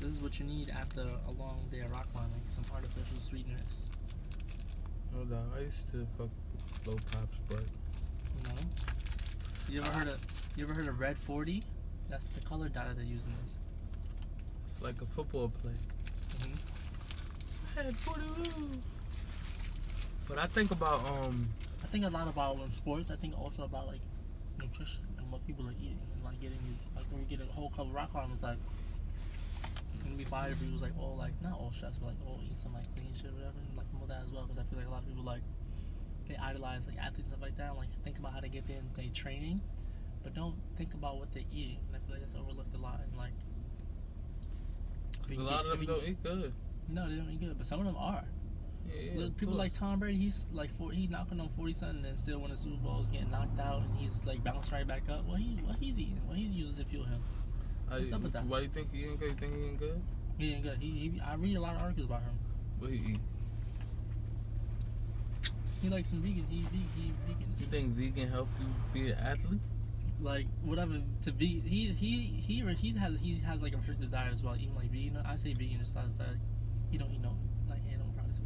This is what you need after a long day of rock climbing. Some artificial sweetness. No doubt. I used to fuck low pops, but No. You ever heard of Red 40? That's the color dye they're using this. it's like a football play. Red 40. But I think about I think a lot about in sports. I think also about like nutrition and what people are eating and like getting like when we get a whole couple of rock climbers like when we buy it was like all like not all chefs but like all eat some like clean shit or whatever and like more that as well because I feel like a lot of people like they idolize like athletes and stuff like that and like think about how to get there and they training but don't think about what they eat and I feel like that's overlooked a lot and like a lot of them don't eat good. No, they don't eat good, but some of them are. Yeah, people like Tom Brady, he's like he knocking on 40-something and still winning Super Bowls, getting knocked out, and he's like bouncing right back up. What he's eating? What he's using to fuel him? What's up with that? Why do you think he ain't good? You think he ain't good? He ain't good. I read a lot of articles about him. What he eat? He likes some vegan. He vegan. You think vegan help you be an athlete? Like whatever to be. He has like a restricted diet as well, eating like vegan. I say vegan just as that he don't eat no like animal products.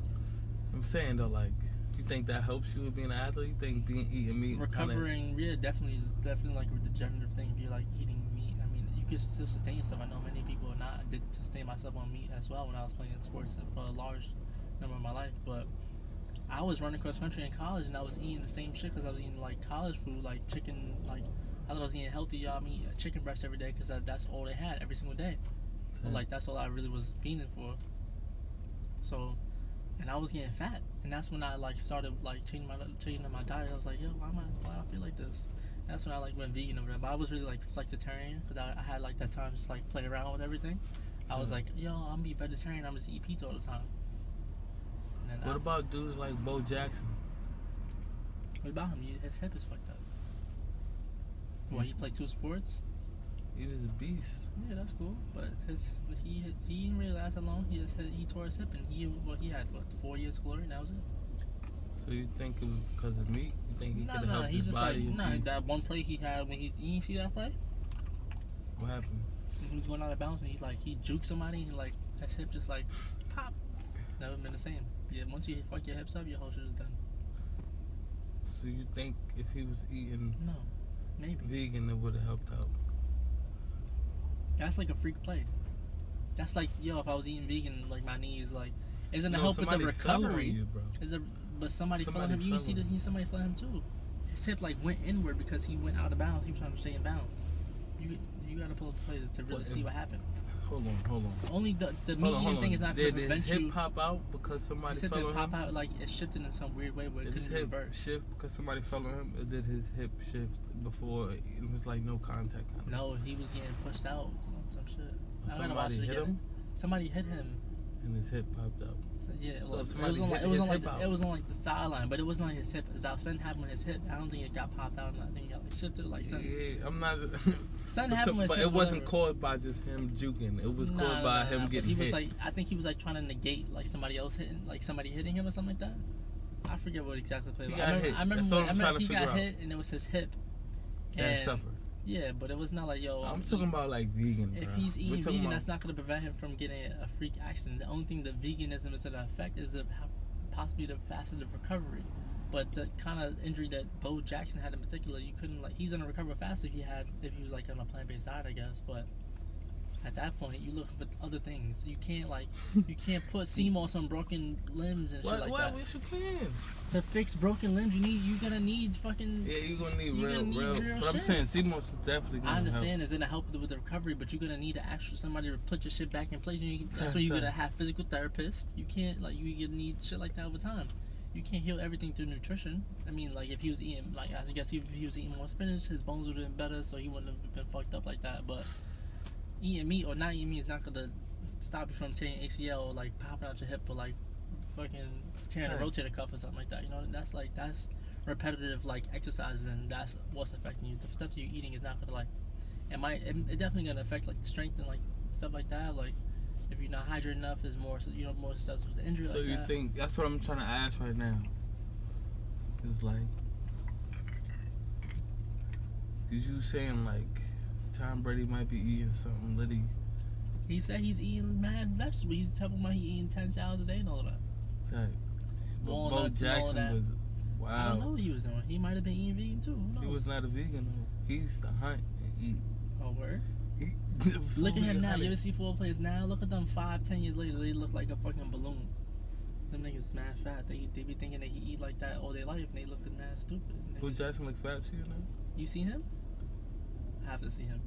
I'm saying though, like, you think that helps you with being an athlete? You think eating meat recovering? Yeah, definitely is definitely like a degenerative thing. If you're like eating meat, I mean, you can still sustain yourself. I know many people are not. I did sustain myself on meat as well when I was playing sports for a large number of my life. But I was running cross country in college and I was eating the same shit because I was eating like college food, like chicken. Like I thought I was eating healthy. Y'all meat chicken breast every day because that's all they had every single day. But like that's all I really was fiending for. So, and I was getting fat, and that's when I like started like changing my diet. I was like, yo, why I feel like this? And that's when I like went vegan over there. But I was really like flexitarian because I had like that time to just like play around with everything. I was like, yo, I'm gonna be vegetarian. I'm just eat pizza all the time. And then what about dudes like Bo Jackson? What about him? His hip is fucked up. Why he played 2 sports? He was a beast. Yeah, that's cool. But he didn't really last that long. He tore his hip and he had what 4 years glory and that was it. So you think it was because of meat? You think he could have helped he his just body? Like that one play he had when you see that play? What happened? He was going out of bounds and he juked somebody and like his hip just like pop. Never been the same. Yeah, once you fuck your hips up, your whole shit is done. So you think if he was eating maybe vegan, it would have helped out? That's like a freak play. That's like, yo, if I was eating vegan, like my knees, like, isn't it help with the recovery? You, bro. But somebody fell him. You see that somebody fell him too. His hip like went inward because he went out of bounds. He was trying to stay in bounds. You gotta pull up the play to really see what happened. Hold on. Only the meat thing is not going to prevent his hip pop out because somebody fell on him? His hip pop out like it shifted in some weird way where it couldn't reverse. Shift because somebody fell on him? Or did his hip shift before it was like no contact? No, he was getting pushed out. Some shit. Somebody hit him? Somebody hit him. And his hip popped out. So, yeah, well, it was on like the sideline, but it wasn't like his hip. It was out. Something happened with his hip. I don't think it got popped out. I think it got like shifted. Like something. Yeah, I'm not. Something happened with his but hip. It wasn't caused by just him juking. It was caused by him getting hit. He was like, I think he was like trying to negate like somebody else hitting, like somebody hitting him or something like that. I forget what exactly played. I remember he got hit and it was his hip. And suffered. Yeah, but it was not like, yo. I'm talking about like vegan. If he's eating vegan, that's not going to prevent him from getting a freak accident. The only thing that veganism is going to affect is possibly the faceted recovery. But the kind of injury that Bo Jackson had in particular, you couldn't like. He's gonna recover fast if he was like on a plant-based diet, I guess. But at that point, you look for other things. You can't put CMOS on broken limbs and shit like that. Yes, you can. To fix broken limbs, you're gonna need fucking. Yeah, you're gonna need real. But I'm saying CMOS is definitely gonna I understand it's gonna help with the recovery, but you're gonna need somebody to put your shit back in place. That's when you're gonna have physical therapists. You can't you're gonna need shit like that over time. You can't heal everything through nutrition. I mean, like if he was eating, like I guess if he was eating more spinach, his bones would have been better, so he wouldn't have been fucked up like that. But eating meat or not eating meat is not gonna stop you from tearing ACL or like popping out your hip or like fucking tearing a rotator cuff or something like that. You know, that's repetitive like exercises, and that's what's affecting you. The stuff you're eating is not gonna it's definitely gonna affect like the strength and like stuff like that. Like if you're not hydrated enough, is more more susceptible to injury. So you think that's what I'm trying to ask right now? It's like, cause you saying like Tom Brady might be eating something litty He said he's eating mad vegetables. He's talking about he eating 10 salads a day and all that. Right. But Bo Walnuts and all Jackson that. was I don't know wow. what he was doing. He might have been eating vegan too. Who knows? He was not a vegan though. He used to hunt and eat. Oh, word? Eat Look at food him and now. hunt You it. ever see football players now? Look at them 5-10 years later. They look like a fucking balloon. Them niggas mad fat. They be thinking that he eat like that all their life, and they look mad stupid. Bo Jackson look fat to you now? You seen him? I have to see him.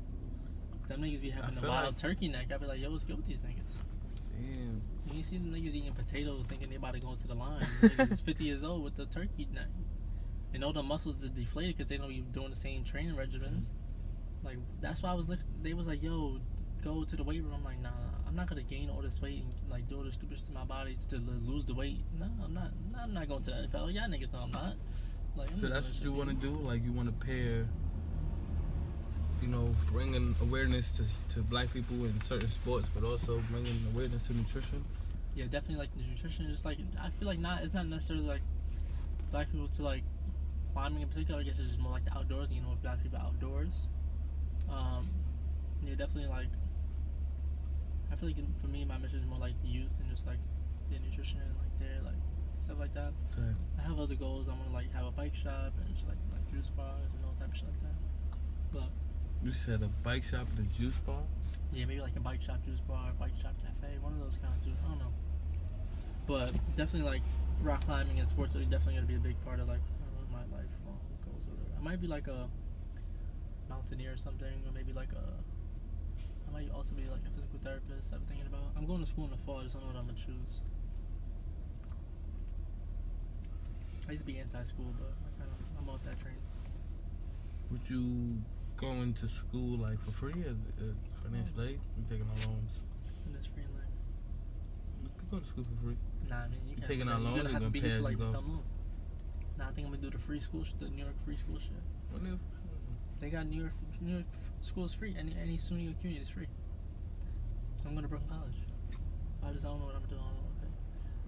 Them niggas be having I a feel wild like- turkey neck. I be like, yo, what's good with these niggas? Damn. You see them niggas eating potatoes, thinking they about to go into the line. Niggas is 50 years old with the turkey neck. And all the muscles is deflated because they don't be doing the same training regimens. Like, that's why I was looking. They was like, yo, go to the weight room. I'm like, nah, I'm not gonna gain all this weight and like do all this stupid shit to my body to lose the weight. No, I'm not. I'm not going to the NFL. Y'all niggas know I'm not. Like, I'm So not that's doing what shit you for want to do? Like you want to pair, bringing awareness to black people in certain sports, but also bringing awareness to nutrition? Yeah, definitely like the nutrition. Just like I feel like it's not necessarily like black people to like climbing in particular. I guess it's just more like the outdoors. Black people outdoors. Yeah, definitely like. I feel like for me, my mission is more like youth and just like their nutrition and like their like stuff like that. Okay. I have other goals. I want to like have a bike shop and just like juice bars and all type of shit like that. But You said a bike shop and a juice bar? yeah, maybe like a bike shop, juice bar, bike shop, cafe, one of those kind of two. I don't know. But definitely like rock climbing and sports are definitely gonna be a big part of like my life goals or whatever. I might be like a mountaineer or something, or maybe like I might also be like a physical therapist. I'm thinking about. I'm going to school in the fall. I just don't know what I'm gonna choose. I used to be anti-school, but I'm off that train. Would you go into school like for free as financial aid? You taking out loans? And that's free in life. You could go to school for free. Nah, I mean you can't. taking out You're loans, gonna you're have to gonna be pay here as for like you go. dumb loan. Nah, I think I'm gonna do the free school, the New York free school shit. What if? They got New York schools free. Any SUNY or CUNY is free. I'm gonna Brooklyn College. I don't know what I'm doing.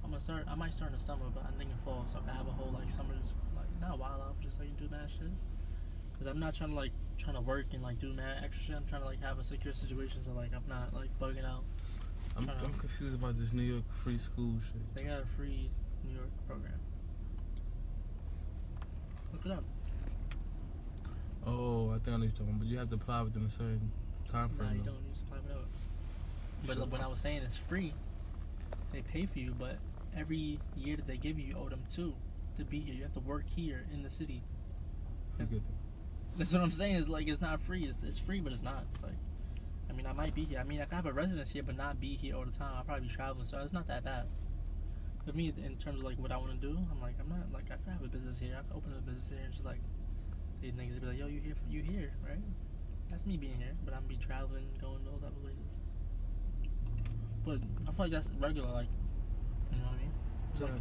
I might start in the summer, but I'm thinking fall, so I can have a whole like summer, just like not wild out, just like do mad shit. Cause I'm not trying to work and like do mad extra shit. I'm trying to like have a secure situation, so like I'm not like bugging out. I'm confused about this New York free school shit. They got a free New York program. Look it up. Oh, I think I know what you're talking about, but you have to apply within a certain time frame. Nah, you though. don't. You just apply without. But Sure. when I was saying it's free, they pay for you, but every year that they give you, you owe them $2 to be here. You have to work here in the city. Forget it. That's what I'm saying. Is like it's not free. It's free, but it's not. It's like, I mean, I might be here. I mean, I can have a residence here, but not be here all the time. I'll probably be traveling, so it's not that bad. But me, in terms of like what I want to do, I'm not like I can have a business here. I can open a business here and just like these niggas be like, yo, you here, right? That's me being here, but I'm be traveling, going to all type of places. But I feel like that's regular, like, you know what I mean? It's like,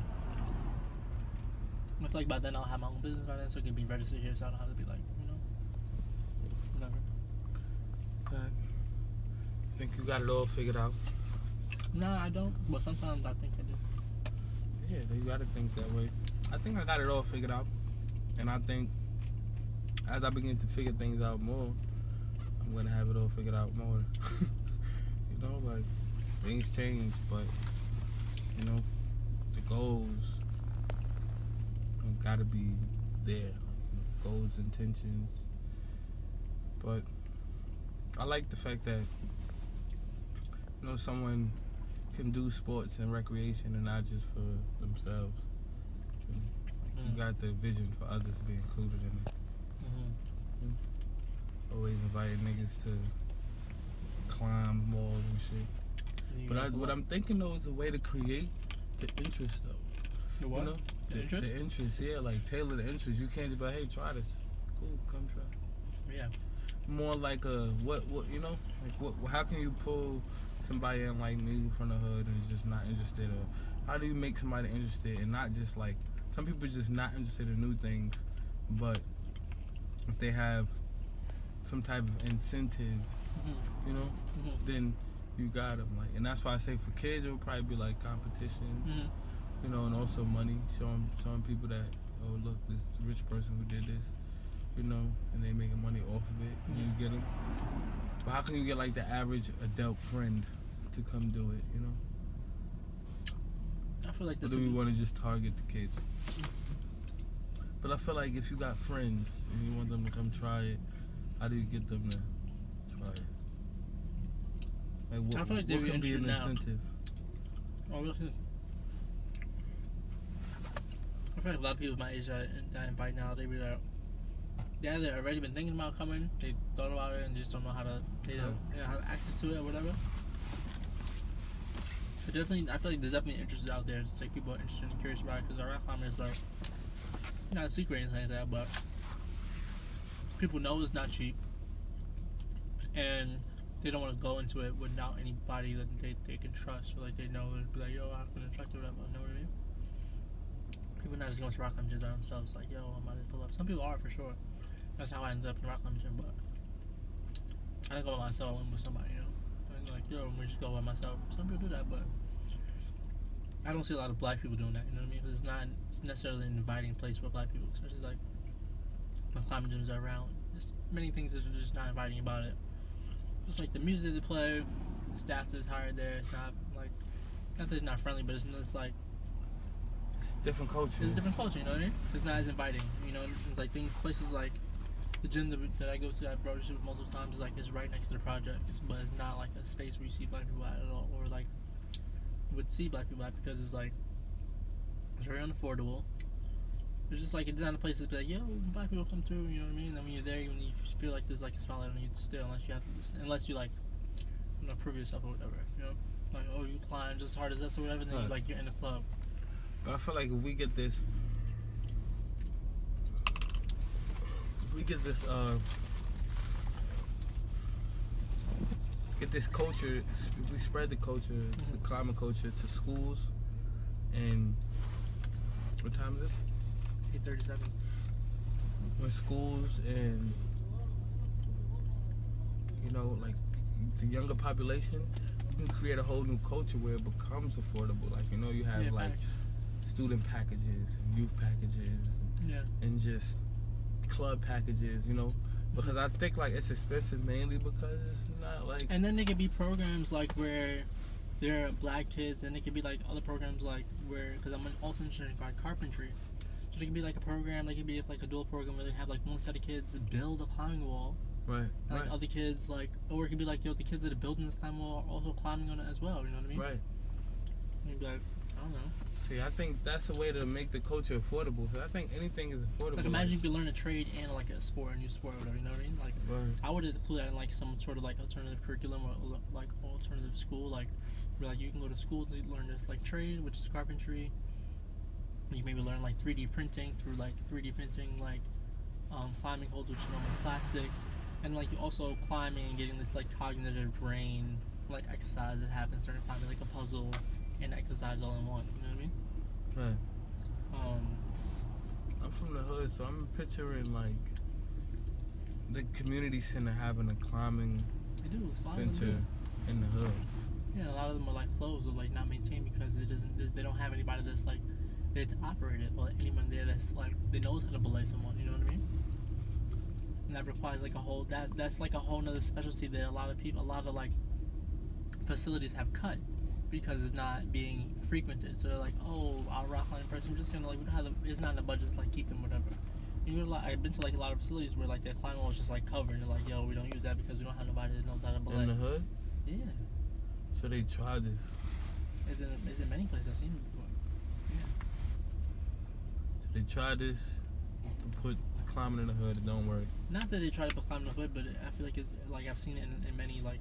I feel like by then I'll have my own business by then, so it can be registered here, so I don't have to be like, whatever. Okay. Think you got it all figured out? Nah, I don't, but sometimes I think I do. Yeah, you gotta think that way. I think I got it all figured out, and I think as I begin to figure things out more, I'm gonna have it all figured out more. Like things change, but the goals gotta be there. Goals, intentions. But I like the fact that someone can do sports and recreation and not just for themselves. You got the vision for others to be included in it. Always inviting niggas to climb walls and shit. But what I'm thinking though is a way to create the interest though. The what? The interest? The interest, yeah, like tailor the interest. You can't just be like, hey, try this. Cool, come try. Yeah. More like what how can you pull somebody in like me from the hood and is just not interested, or how do you make somebody interested and not just like some people just not interested in new things, but if they have some type of incentive, then you got them. Like, and that's why I say for kids it would probably be like competitions, and also money, showing people that, oh look, this rich person who did this, and they making money off of it, and you get them. But how can you get like the average adult friend to come do it, you know? I feel like Or this do we would be- want to just target the kids? But I feel like if you got friends and you want them to come try it, how do you get them to try it? Like what, I feel like they'd what be can be an interested now. incentive? Oh, listen. I feel like a lot of people my age that I invite now, they be like, yeah, they've already been thinking about coming. They thought about it and just don't know how to, they don't have access to it or whatever. But definitely, I feel like there's definitely interest out there. It's like people are interested and curious about it because our rock climbing is like not a secret or anything like that, but people know it's not cheap and they don't want to go into it without anybody that they can trust or like they know and be like, yo, I'm gonna track it up. You know what I mean? People not just going to rock climbing gyms by themselves, like, yo, I'm about to pull up. Some people are for sure. That's how I ended up in rock climbing gym, but I didn't go by myself. I went with somebody, you know. I was like, yo, I'm gonna just go by myself. Some people do that, but I don't see a lot of black people doing that. You know what I mean? Because it's not necessarily an inviting place for black people, especially like when climbing gyms are around. There's many things that are just not inviting about it. Just like the music they play, the staff that's hired there. It's not like, not that it's not friendly, but it's like. It's different culture. It's a different culture, you know what I mean? It's not as inviting, you know. It's like places like the gym that I go to, I brought it multiple times, is like it's right next to the projects, but it's not like a space where you see black people at all, or like would see black people at because it's like it's very unaffordable. It's just like it's not a place to be like, yo, black people come through, you know what I mean? And when you're there, when you feel like there's like a spotlight on you still, unless you like, you know, prove yourself or whatever, you know, like oh you climb just as hard as us or whatever, then you're in the club. But I feel like if we get this culture, if we spread the culture, the climbing culture to schools, and what time is it? 8:37. When schools and, you know, like the younger population, we can create a whole new culture where it becomes affordable. Like, you know, you have like student packages and youth packages and just club packages, you know, because I think like it's expensive mainly because it's not like. And then there could be programs like where there are black kids, and it could be like other programs like where, because I'm also interested in carpentry, so there could be like a program, there could be like a dual program where they have like one set of kids build a climbing wall, right, and like other kids like, or it could be like, yo, the kids that are building this climbing wall are also climbing on it as well, you know what I mean? Right. And you'd be like, I don't know. See, I think that's a way to make the culture affordable. Cause I think anything is affordable. Like imagine you could learn a trade and like a sport, a new sport, or whatever. You know what I mean? Like I would include that in like some sort of like alternative curriculum or like alternative school. Like where like you can go to school to learn this like trade, which is carpentry. You maybe learn like 3D printing through like 3D printing like climbing holds, which you know with plastic, and like you also climbing and getting this like cognitive brain like exercise that happens during climbing, like a puzzle and exercise all in one. You know what I mean? Right. I'm from the hood, so I'm picturing like the community center having a climbing center in the hood. Yeah, a lot of them are like closed or like not maintained because they don't have anybody that's like there to operate it, or anyone there that's like they knows how to belay someone. You know what I mean? And that requires like a whole that's like a whole nother specialty that a lot of like facilities have cut because it's not being frequented. So they're like, oh, our rock climbing person, we're just gonna like, we don't have it's not in the budget to like keep them, whatever. And you know, like, I've been to like a lot of facilities where like their climbing wall is just like covered, and they're like, yo, we don't use that because we don't have nobody that knows how to belay. In the hood? Yeah. So they tried this. Is in many places I've seen it before. Yeah. So they tried this to put the climbing in the hood. It don't work. Not that they try to put climbing in the hood, but I feel like it's like I've seen it in many like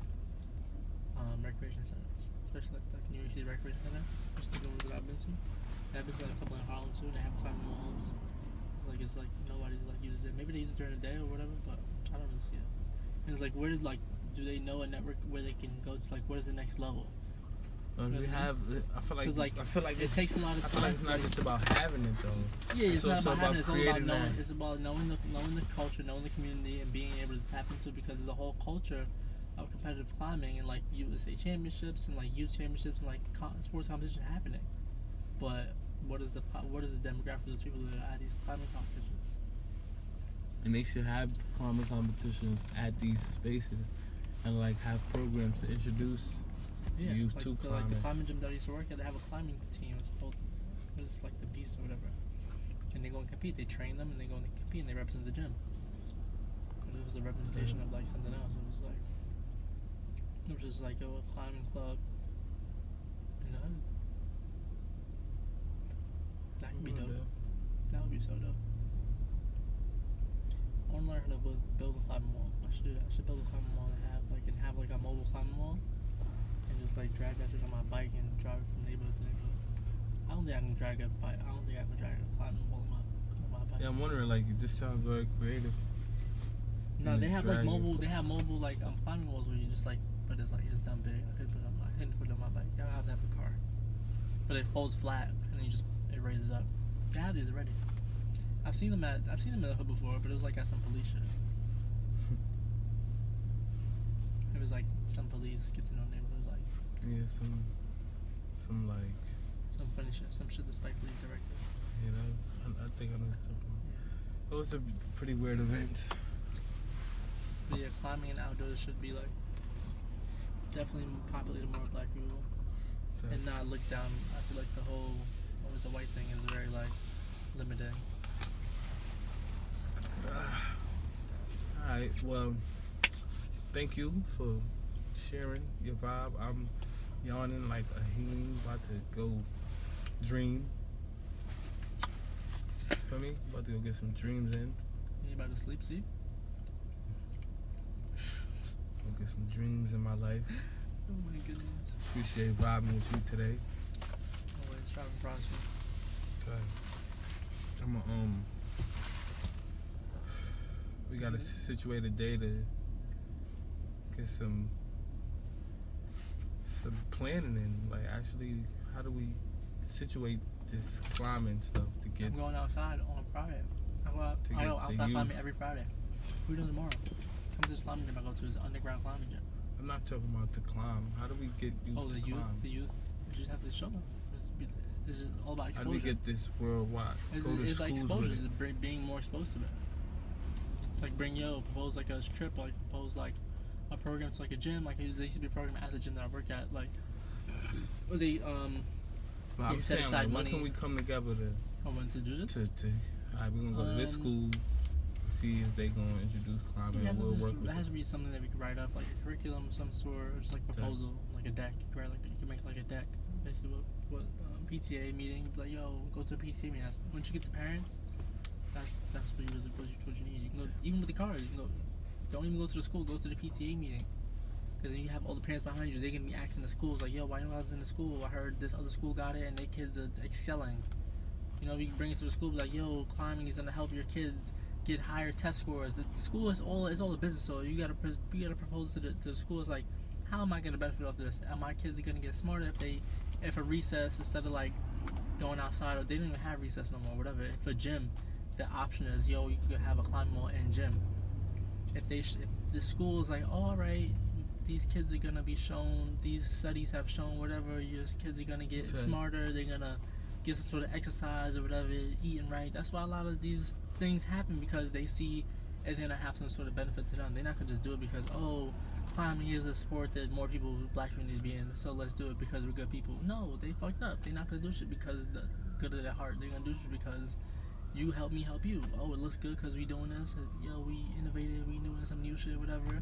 recreation centers, especially like New York City Recreation Center, which is the ones that I've been to. I've been to like a couple in Harlem too, and they have climbing walls. It's like nobody like uses it. Maybe they use it during the day or whatever, but I don't really see it. And it's like, where did like do they know a network where they can go to like what is the next level? We have. I feel like it takes a lot of time. I feel like it's not just about having it though. Yeah, it's not about having it. It's all about knowing. That. It's about knowing the culture, knowing the community, and being able to tap into it because there's a whole culture of competitive climbing and like USA championships and like youth championships and like sports competition happening. But what is the demographic of those people that are at these climbing competitions? And they should have climbing competitions at these spaces and like have programs to introduce Yeah, used like to the climbing. climbing gym that I used to work at, they have a climbing team. It's called, it's like the Beast or whatever. And they go and compete. They train them and they go and compete and they represent the gym. But it was a representation of like something else. It was just like a climbing club in the hood. That could be dope. That would be so dope. I want to learn how to build a climbing wall. I should do that. I should build a climbing wall and have like a mobile climbing wall, and just like drag that shit on my bike and drive it from neighborhood to neighborhood. I don't think I can drag a bike. I don't think I can drag a climbing wall on my bike. Yeah, I'm wondering, like, this sounds very creative. No, they have like mobile. They have mobile like climbing walls where you just like, but it's like it's dumb big. I couldn't put it on my bike. I have to have a car, but it folds flat and then it raises up. They have these already. I've seen them in the hood before, but it was like at some police shit. It was like some police get to know neighborhood, like Yeah, some like some funny shit, some shit that's like police directed. You know, I think I know what you're talking about. It was a pretty weird event. But yeah, climbing and outdoors should be like definitely populated more with black people, and not looked down. I feel like the whole always a white thing is very like limiting. Alright, well, thank you for sharing your vibe. I'm yawning like a healing, about to go dream. Feel me? About to go get some dreams in. You about to sleep, see? Go get some dreams in my life. Oh my goodness. Appreciate vibing with you today. Always striving for prosper. Okay. We gotta situate a day to get some planning in. Like, actually, how do we situate this climbing stuff to get? I'm going outside on Friday. I go outside climbing every Friday. What are we doing tomorrow? Come to this climbing gym I go to. This underground climbing gym. I'm not talking about the climb. How do we get youth to the youth. climb? The youth. You just have to show them. This is all about exposure. How do we get this worldwide? It's like exposure. It's being more exposed to it. It's like propose like a trip, like propose like a program to like a gym. Like there used to be a program at the gym that I work at. Like they I'm set saying, aside like, money. when can we come together To do this? Alright, we're gonna go to this school, see if they gonna introduce climbing. Yeah, and we'll work with it has to be something that we could write up, like a curriculum of some sort, or just like a proposal, like a deck. You can make like a deck, basically what PTA meeting. Like, yo, go to a PTA meeting. Once you get the parents, that's what you need. You can go even with the cars. You can go. Don't even go to the school. Go to the PTA meeting. Because then you have all the parents behind you. They're gonna be asking the schools like, yo, why you guys in the school? I heard this other school got it and their kids are excelling. You know, you can bring it to the school, be like, yo, climbing is gonna help your kids get higher test scores. The school is all a business, so you gotta propose to the school. It's like, how am I gonna benefit off this? Are my kids gonna get smarter if a recess, instead of like going outside, or they don't even have recess no more, whatever. If a gym, the option is, yo, you could have a climbing wall and gym. If the school is like, oh, all right, these kids are gonna be shown, these studies have shown whatever, your kids are gonna get smarter, they're gonna get some sort of exercise or whatever, eating right. That's why a lot of these things happen, because they see it's gonna have some sort of benefit to them. They're not gonna just do it because, oh, climbing is a sport that more people, black community, be in, so let's do it because we're good people. No, they fucked up. They're not gonna do shit because the good of their heart. They're gonna do shit because you help me help you. Oh, it looks good because we doing this. Yo, we innovated. We doing some new shit, whatever.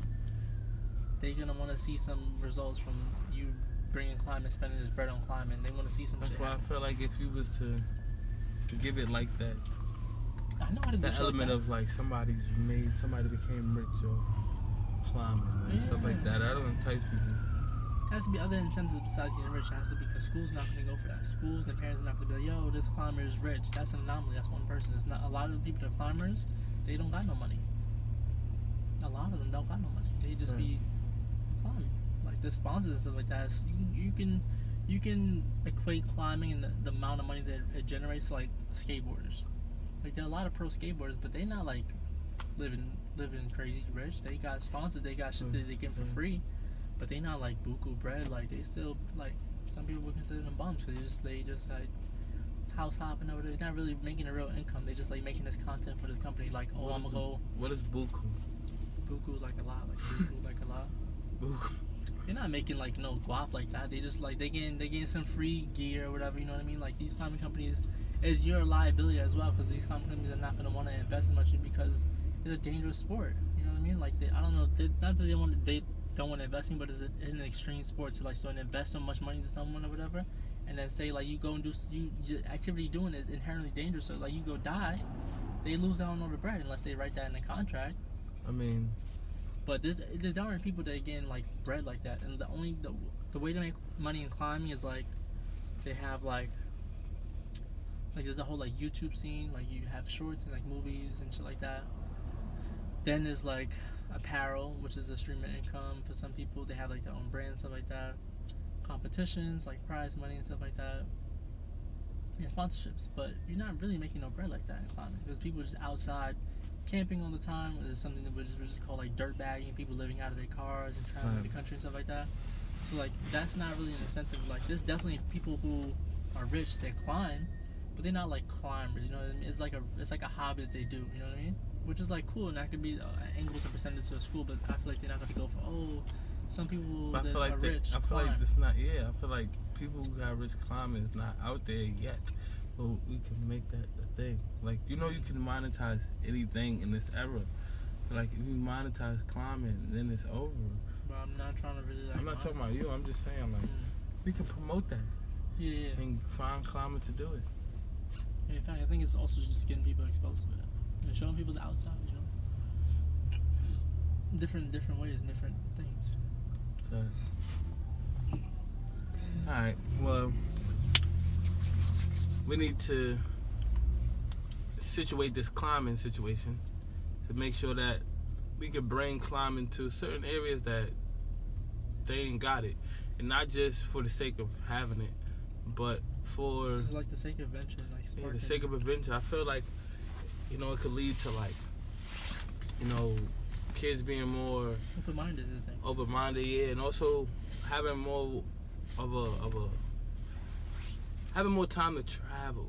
They're gonna want to see some results from you bringing climbing, spending this bread on climbing. They want to see some. That's shit why happen. I feel like if you was to give it like that, I know how to do that element of like somebody became rich or climbing and stuff like that. That doesn't entice people. There has to be other incentives besides getting rich. It has to be because school's not going to go for that. Schools and parents are not going to be like, yo, this climber is rich. That's an anomaly. That's one person. It's not a lot of the people that are climbers. They don't got no money. A lot of them don't got no money. They just be climbing. Like the sponsors and stuff like that. You can equate climbing and the amount of money that it generates to like skateboarders. Like there are a lot of pro skateboarders, but they not like living crazy rich. They got sponsors. They got shit that they get for free. But they not like buku bread. Like they still, like, some people would consider them bums because they just like house hopping over there. They're not really making a real income. They just like making this content for this company. Like, I'm gonna go. What is buku? Buku like a lot. Like buku like a lot. Buku. they're not making like no guap like that. They just like they getting some free gear or whatever. You know what I mean? Like these climbing companies is your liability as well, because these climbing companies are not gonna want to invest as much in, because it's a dangerous sport. You know what I mean? Like I don't know, not that they don't want to invest in, but it's an extreme sport to like so invest so much money into someone or whatever, and then say like you go and do your activity doing is inherently dangerous. So like you go die, they lose out on all the bread unless they write that in the contract. I mean, but there aren't people that are getting like bread like that, and the way to make money in climbing is like they have like there's a whole like YouTube scene, like you have shorts and like movies and shit like that. Then there's like apparel, which is a stream of income for some people. They have like their own brand and stuff like that. Competitions like prize money and stuff like that. And sponsorships, but you're not really making no bread like that in climbing, because people are just outside camping all the time. There's something that we just call like dirt bagging, people living out of their cars and traveling the country and stuff like that. So like that's not really an incentive. Like there's definitely people who are rich that climb, but they're not like climbers. You know what I mean? It's like a hobby that they do. You know what I mean? Which is like cool, and that could be an angle to present it to a school. But I feel like they're not gonna go for some people that are rich. I feel like it's not. Yeah, I feel like people who got rich climbing is not out there yet. But we can make that a thing. Like you can monetize anything in this era. Like if you monetize climbing, then it's over. But I'm not trying to really like. I'm not talking about you. I'm just saying like we can promote that. Yeah. And find climbers to do it. Yeah, in fact, I think it's also just getting people exposed to it and showing people the outside. You know, different ways and different things. Okay. All right. Well, we need to situate this climbing situation to make sure that we can bring climbing to certain areas that they ain't got it, and not just for the sake of having it, but for it's like the sake of adventure, like the sake of adventure. I feel like it could lead to like kids being more open-minded. I think. Open-minded, yeah, and also having more of having more time to travel.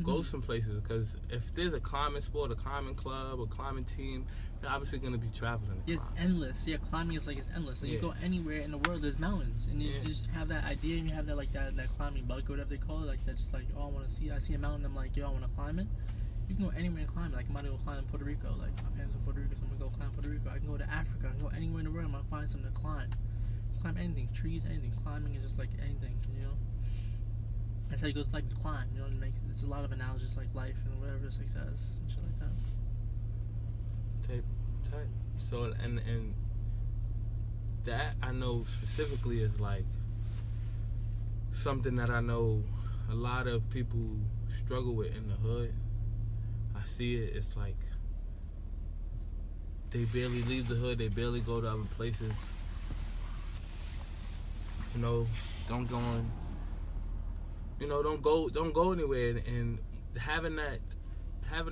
Go some places, because if there's a climbing sport, a climbing club, a climbing team, they're obviously going to be traveling. It's endless. Yeah, climbing is it's endless. Like you go anywhere in the world, there's mountains, and you just have that idea, and you have that that climbing bug or whatever they call it, like that. Just like, oh, I want to see. I see a mountain. I'm like, yo, I want to climb it. You can go anywhere and climb. Like I'm about to go climb Puerto Rico. Like my parents in Puerto Rico, so I'm gonna go climb Puerto Rico. I can go to Africa. I can go anywhere in the world. I'm gonna find something to climb. Climb anything, trees, anything. Climbing is just like anything, That's how you go to climb, it's a lot of analogies like life and whatever, success and shit like that. Type. So and that I know specifically is like something that I know a lot of people struggle with in the hood. I see it. It's like they barely leave the hood. They barely go to other places. Don't go on. Don't go anywhere, and having the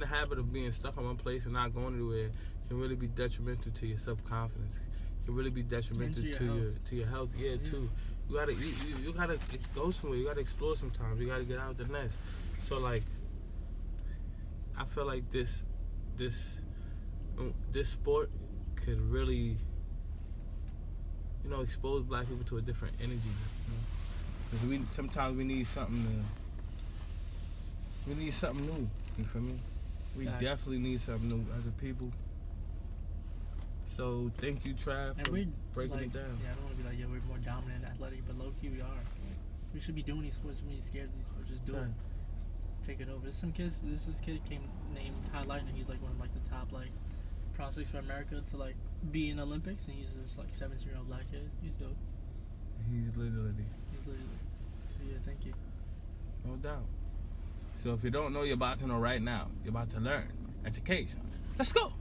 habit of being stuck in one place and not going anywhere can really be detrimental to your self-confidence. Can really be detrimental to your health. Yeah, too. You gotta go somewhere. You gotta explore sometimes. You gotta get out the nest. So like, I feel like this sport could really expose black people to a different energy. Sometimes we need something new. You feel me? We definitely need something new as a people. So thank you, Trav, for breaking it down. Yeah, I don't want to be like, we're more dominant and athletic, but low key we are. We should be doing these sports. We should be scared of these sports. Just do it. Just take it over. There's some kids. This kid named Ty Lightning. He's like one of the top prospects for America to be in Olympics, and he's this 17-year-old black kid. He's dope. He's literally. Yeah, thank you. No doubt. So if you don't know, you're about to know right now. You're about to learn. Education. Let's go.